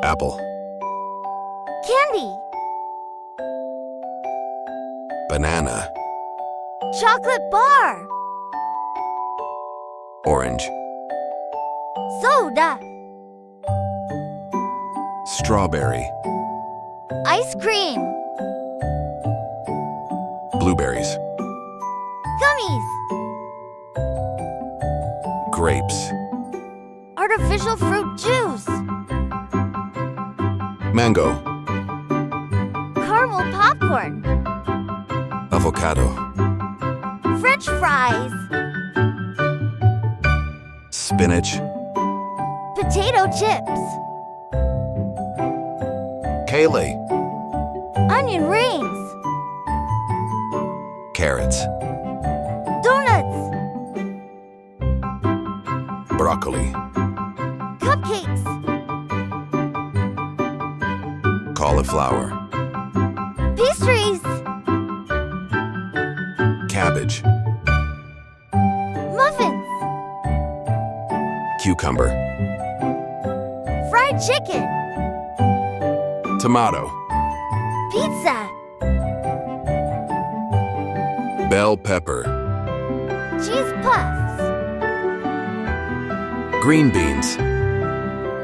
Apple. Candy. Banana. Chocolate bar. Orange. Soda. Strawberry. Ice cream. Blueberries. Gummies. Grapes. Artificial fruit juice. Mango. Caramel popcorn. Avocado. French fries. Spinach. Potato chips. Kale. Onion rings. Carrots. Donuts. Broccoli. Cupcakes. Cauliflower. Pastries. Cabbage. Muffins. Cucumber. Fried chicken. Tomato. Pizza. Bell pepper. Cheese puffs. Green beans.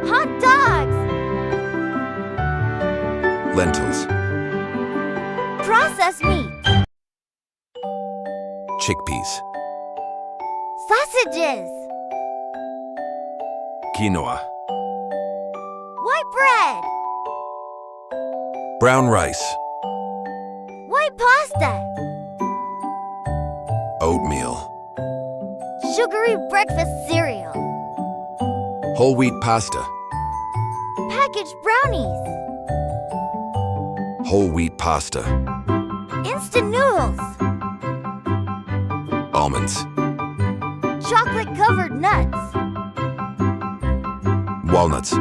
Hot dogs. Lentils. Processed meat. Chickpeas. Sausages. Quinoa. White bread. Brown rice. White pasta. Oatmeal. Sugary breakfast cereal. Whole wheat pasta. Packaged brownies. Whole wheat pasta. Instant noodles. Almonds. Chocolate covered nuts. Walnuts.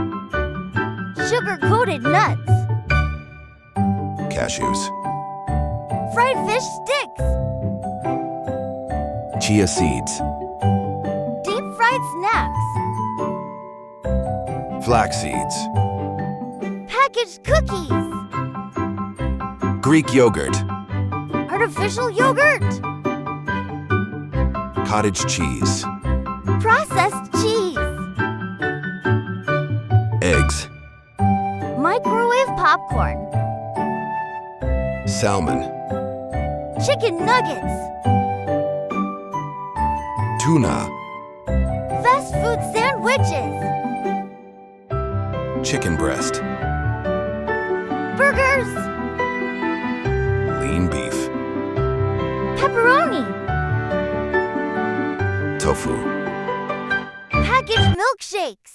Sugar coated nuts. Cashews. Fried fish sticks. Chia seeds. Deep fried snacks. Flax seeds. Packaged cookies. Greek yogurt. Artificial yogurt. Cottage cheese. Processed cheese. Eggs. Microwave popcorn. Salmon. Chicken nuggets. Tuna. Fast food sandwiches. Chicken breast. Burgers. Lean beef. Pepperoni. Tofu. Packaged milkshakes.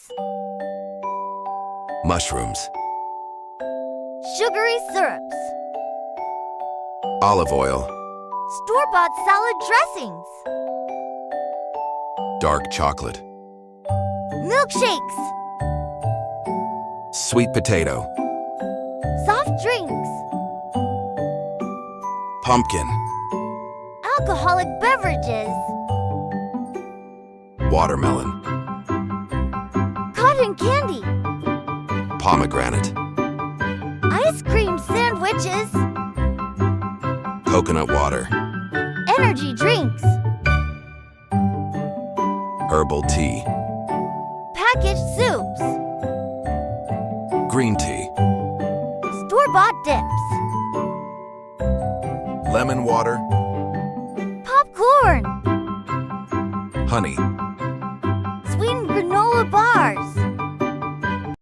Mushrooms. Sugary syrups. Olive oil. Store-bought salad dressings. Dark chocolate. Milkshakes. Sweet potato. Soft drinks. Pumpkin. Alcoholic beverages. Watermelon. Cotton candy. Pomegranate. Ice cream sandwiches. Coconut water. Energy drinks. Herbal tea. Packaged soups. Green tea. Store-bought dips. Lemon water. Popcorn. Honey. Sweetened granola bars.